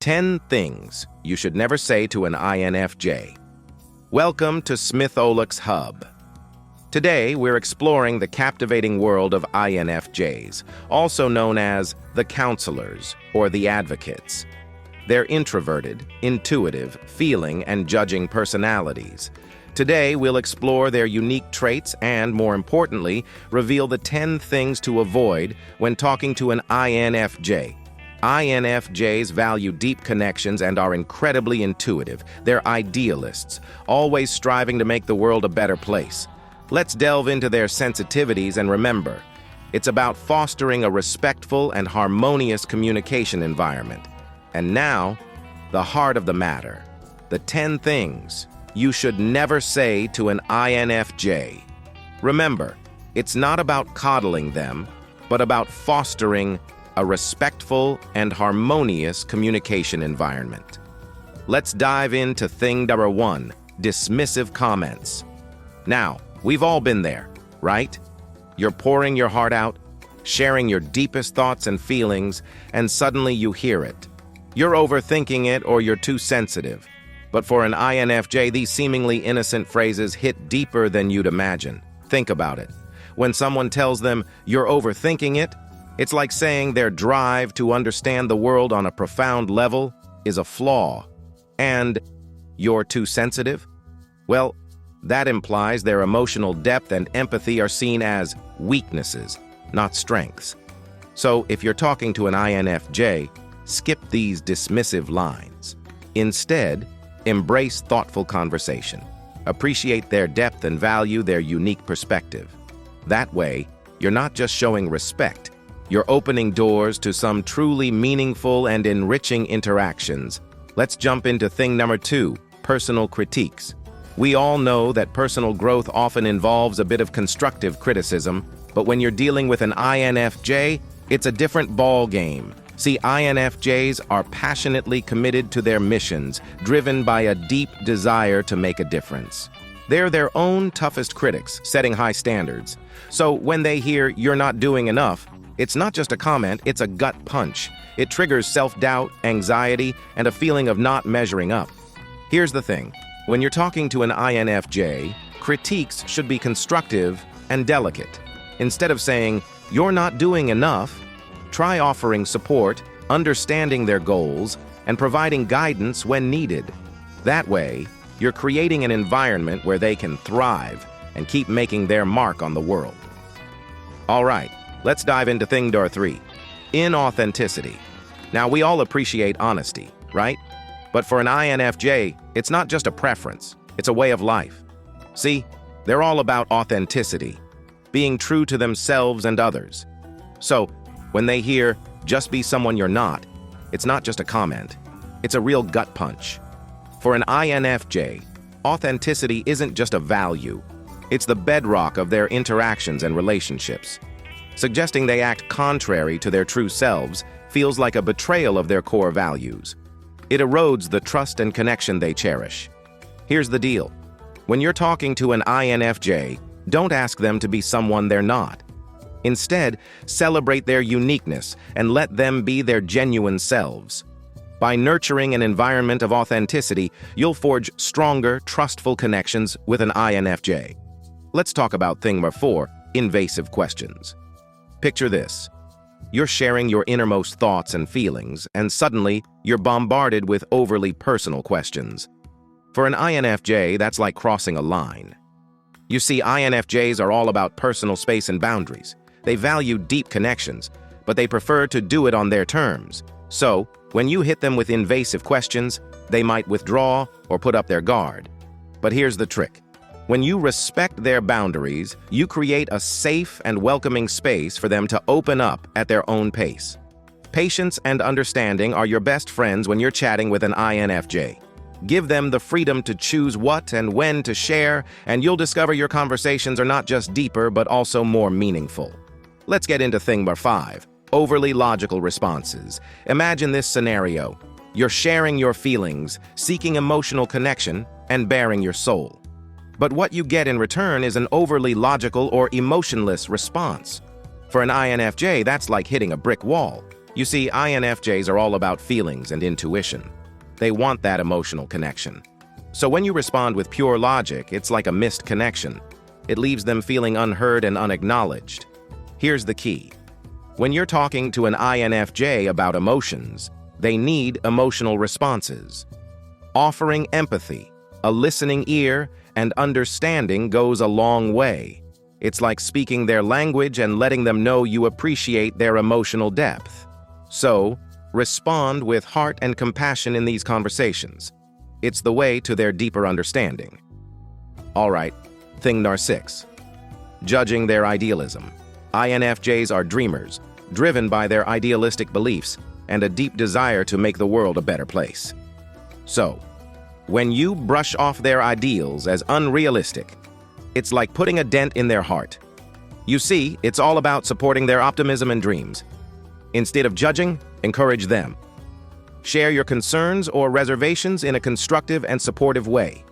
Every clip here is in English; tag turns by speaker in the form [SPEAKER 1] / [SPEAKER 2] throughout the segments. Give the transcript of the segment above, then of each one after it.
[SPEAKER 1] 10 things you should never say to an INFJ. Welcome to Smitholux Hub. Today, we're exploring the captivating world of INFJs, also known as the counselors or the advocates. They're introverted, intuitive, feeling, and judging personalities. Today, we'll explore their unique traits and, more importantly, reveal the 10 things to avoid when talking to an INFJ. INFJs value deep connections and are incredibly intuitive. They're idealists, always striving to make the world a better place. Let's delve into their sensitivities and remember, it's about fostering a respectful and harmonious communication environment. And now, the heart of the matter, the 10 things you should never say to an INFJ. Remember, it's not about coddling them, but about fostering a respectful and harmonious communication environment. Let's dive into thing number 1, dismissive comments. Now, we've all been there, right? You're pouring your heart out, sharing your deepest thoughts and feelings, and suddenly you hear it. You're overthinking it or you're too sensitive. But for an INFJ, these seemingly innocent phrases hit deeper than you'd imagine. Think about it. When someone tells them you're overthinking it, it's like saying their drive to understand the world on a profound level is a flaw. And you're too sensitive? Well, that implies their emotional depth and empathy are seen as weaknesses, not strengths. So if you're talking to an INFJ, skip these dismissive lines. Instead, embrace thoughtful conversation. Appreciate their depth and value their unique perspective. That way, you're not just showing respect, you're opening doors to some truly meaningful and enriching interactions. Let's jump into thing number 2, personal critiques. We all know that personal growth often involves a bit of constructive criticism, but when you're dealing with an INFJ, it's a different ball game. See, INFJs are passionately committed to their missions, driven by a deep desire to make a difference. They're their own toughest critics, setting high standards. So when they hear you're not doing enough, it's not just a comment, it's a gut punch. It triggers self-doubt, anxiety, and a feeling of not measuring up. Here's the thing. When you're talking to an INFJ, critiques should be constructive and delicate. Instead of saying, you're not doing enough, try offering support, understanding their goals, and providing guidance when needed. That way, you're creating an environment where they can thrive and keep making their mark on the world. All right, let's dive into thing number 3, inauthenticity. Now, we all appreciate honesty, right? But for an INFJ, it's not just a preference, it's a way of life. See, they're all about authenticity, being true to themselves and others. So, when they hear, just be someone you're not, it's not just a comment, it's a real gut punch. For an INFJ, authenticity isn't just a value, it's the bedrock of their interactions and relationships. Suggesting they act contrary to their true selves feels like a betrayal of their core values. It erodes the trust and connection they cherish. Here's the deal. When you're talking to an INFJ, don't ask them to be someone they're not. Instead, celebrate their uniqueness and let them be their genuine selves. By nurturing an environment of authenticity, you'll forge stronger, trustful connections with an INFJ. Let's talk about thing number 4, invasive questions. Picture this. You're sharing your innermost thoughts and feelings, and suddenly, you're bombarded with overly personal questions. For an INFJ, that's like crossing a line. You see, INFJs are all about personal space and boundaries. They value deep connections, but they prefer to do it on their terms. So, when you hit them with invasive questions, they might withdraw or put up their guard. But here's the trick. When you respect their boundaries, you create a safe and welcoming space for them to open up at their own pace. Patience and understanding are your best friends when you're chatting with an INFJ. Give them the freedom to choose what and when to share, and you'll discover your conversations are not just deeper but also more meaningful. Let's get into thing number 5, overly logical responses. Imagine this scenario. You're sharing your feelings, seeking emotional connection, and baring your soul. But what you get in return is an overly logical or emotionless response. For an INFJ, that's like hitting a brick wall. You see, INFJs are all about feelings and intuition. They want that emotional connection. So when you respond with pure logic, it's like a missed connection. It leaves them feeling unheard and unacknowledged. Here's the key. When you're talking to an INFJ about emotions, they need emotional responses. Offering empathy, a listening ear, and understanding goes a long way. It's like speaking their language and letting them know you appreciate their emotional depth. So, respond with heart and compassion in these conversations. It's the way to their deeper understanding. All right, thing number 6. Judging their idealism. INFJs are dreamers, driven by their idealistic beliefs and a deep desire to make the world a better place. So, when you brush off their ideals as unrealistic, it's like putting a dent in their heart. You see, it's all about supporting their optimism and dreams. Instead of judging, encourage them. Share your concerns or reservations in a constructive and supportive way.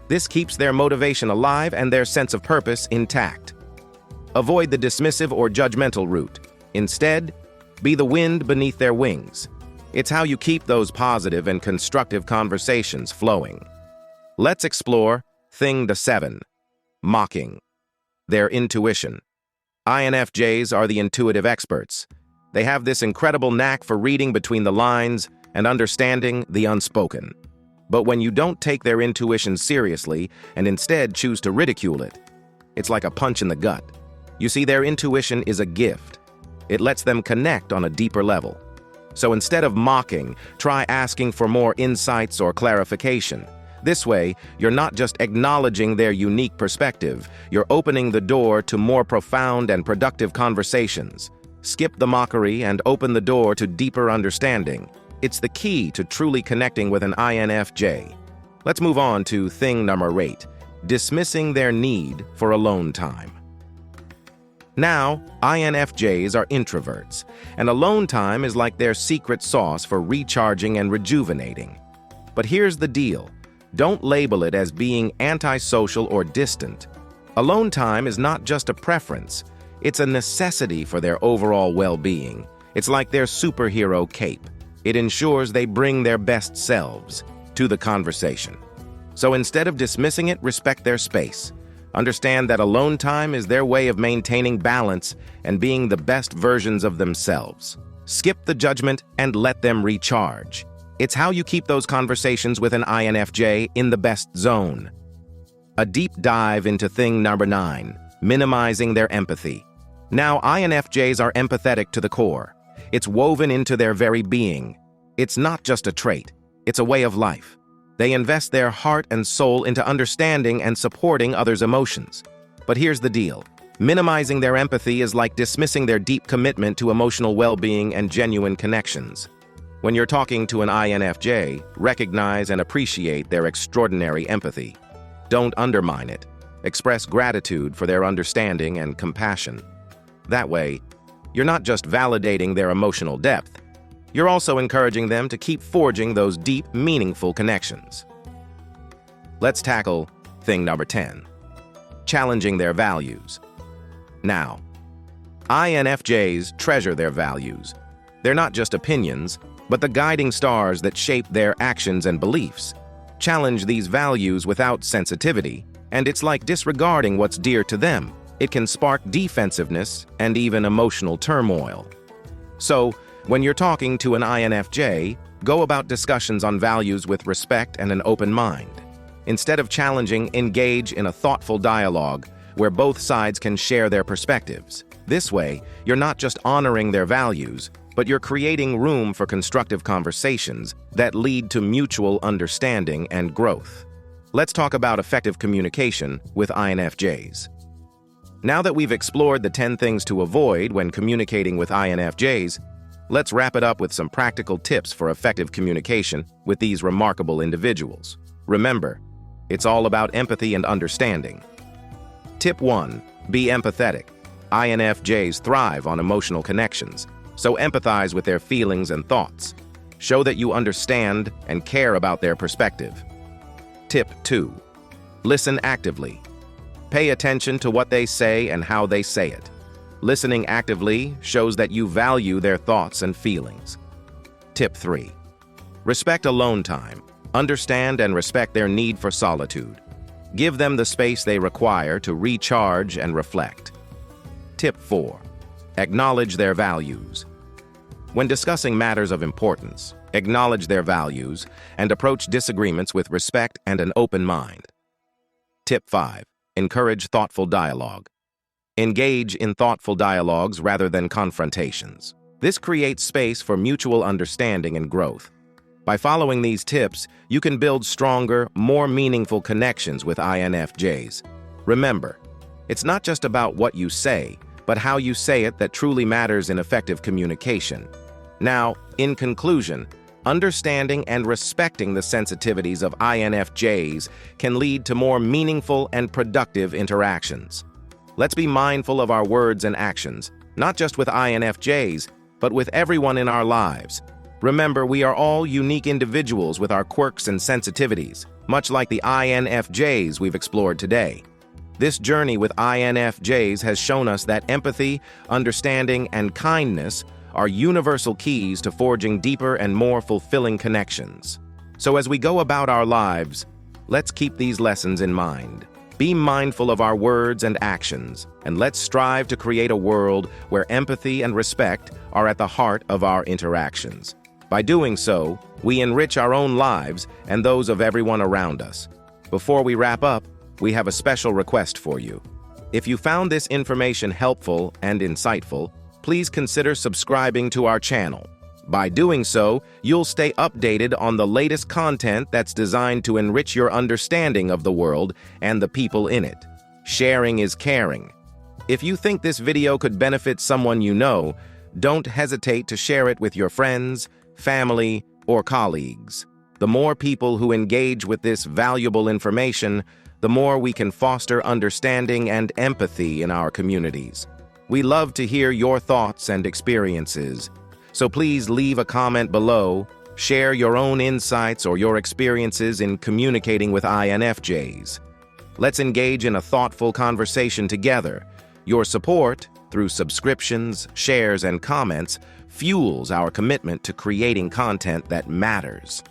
[SPEAKER 1] This keeps their motivation alive and their sense of purpose intact. Avoid the dismissive or judgmental route. Instead, be the wind beneath their wings. It's how you keep those positive and constructive conversations flowing. Let's explore thing number 7. Mocking their intuition. INFJs are the intuitive experts. They have this incredible knack for reading between the lines and understanding the unspoken. But when you don't take their intuition seriously and instead choose to ridicule it, it's like a punch in the gut. You see, their intuition is a gift. It lets them connect on a deeper level. So instead of mocking, try asking for more insights or clarification. This way, you're not just acknowledging their unique perspective, you're opening the door to more profound and productive conversations. Skip the mockery and open the door to deeper understanding. It's the key to truly connecting with an INFJ. Let's move on to thing number 8, dismissing their need for alone time. Now, INFJs are introverts, and alone time is like their secret sauce for recharging and rejuvenating. But here's the deal. Don't label it as being antisocial or distant. Alone time is not just a preference. It's a necessity for their overall well-being. It's like their superhero cape. It ensures they bring their best selves to the conversation. So instead of dismissing it, respect their space. Understand that alone time is their way of maintaining balance and being the best versions of themselves. Skip the judgment and let them recharge. It's how you keep those conversations with an INFJ in the best zone. A deep dive into thing number 9, minimizing their empathy. Now, INFJs are empathetic to the core. It's woven into their very being. It's not just a trait, it's a way of life. They invest their heart and soul into understanding and supporting others' emotions. But here's the deal. Minimizing their empathy is like dismissing their deep commitment to emotional well-being and genuine connections. When you're talking to an INFJ, recognize and appreciate their extraordinary empathy. Don't undermine it. Express gratitude for their understanding and compassion. That way, you're not just validating their emotional depth, you're also encouraging them to keep forging those deep, meaningful connections. Let's tackle thing number 10, challenging their values. Now, INFJs treasure their values. They're not just opinions, but the guiding stars that shape their actions and beliefs. Challenge these values without sensitivity, and it's like disregarding what's dear to them. It can spark defensiveness and even emotional turmoil. So, when you're talking to an INFJ, go about discussions on values with respect and an open mind. Instead of challenging, engage in a thoughtful dialogue where both sides can share their perspectives. This way, you're not just honoring their values, but you're creating room for constructive conversations that lead to mutual understanding and growth. Let's talk about effective communication with INFJs. Now that we've explored the 10 things to avoid when communicating with INFJs, let's wrap it up with some practical tips for effective communication with these remarkable individuals. Remember, it's all about empathy and understanding. Tip 1. Be empathetic. INFJs thrive on emotional connections, so empathize with their feelings and thoughts. Show that you understand and care about their perspective. Tip 2. Listen actively. Pay attention to what they say and how they say it. Listening actively shows that you value their thoughts and feelings. Tip 3. Respect alone time. Understand and respect their need for solitude. Give them the space they require to recharge and reflect. Tip 4. Acknowledge their values. When discussing matters of importance, acknowledge their values and approach disagreements with respect and an open mind. Tip 5. Encourage thoughtful dialogue. Engage in thoughtful dialogues rather than confrontations. This creates space for mutual understanding and growth. By following these tips, you can build stronger, more meaningful connections with INFJs. Remember, it's not just about what you say, but how you say it that truly matters in effective communication. Now, in conclusion, understanding and respecting the sensitivities of INFJs can lead to more meaningful and productive interactions. Let's be mindful of our words and actions, not just with INFJs, but with everyone in our lives. Remember, we are all unique individuals with our quirks and sensitivities, much like the INFJs we've explored today. This journey with INFJs has shown us that empathy, understanding, and kindness are universal keys to forging deeper and more fulfilling connections. So as we go about our lives, let's keep these lessons in mind. Be mindful of our words and actions, and let's strive to create a world where empathy and respect are at the heart of our interactions. By doing so, we enrich our own lives and those of everyone around us. Before we wrap up, we have a special request for you. If you found this information helpful and insightful, please consider subscribing to our channel. By doing so, you'll stay updated on the latest content that's designed to enrich your understanding of the world and the people in it. Sharing is caring. If you think this video could benefit someone you know, don't hesitate to share it with your friends, family, or colleagues. The more people who engage with this valuable information, the more we can foster understanding and empathy in our communities. We love to hear your thoughts and experiences. So please leave a comment below, share your own insights or your experiences in communicating with INFJs. Let's engage in a thoughtful conversation together. Your support, through subscriptions, shares, and comments, fuels our commitment to creating content that matters.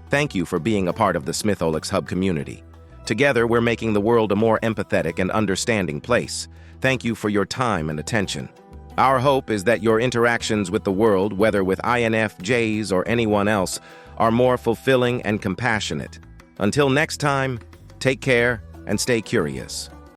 [SPEAKER 1] Thank you for being a part of the Smitholux Hub community. Together, we're making the world a more empathetic and understanding place. Thank you for your time and attention. Our hope is that your interactions with the world, whether with INFJs or anyone else, are more fulfilling and compassionate. Until next time, take care and stay curious.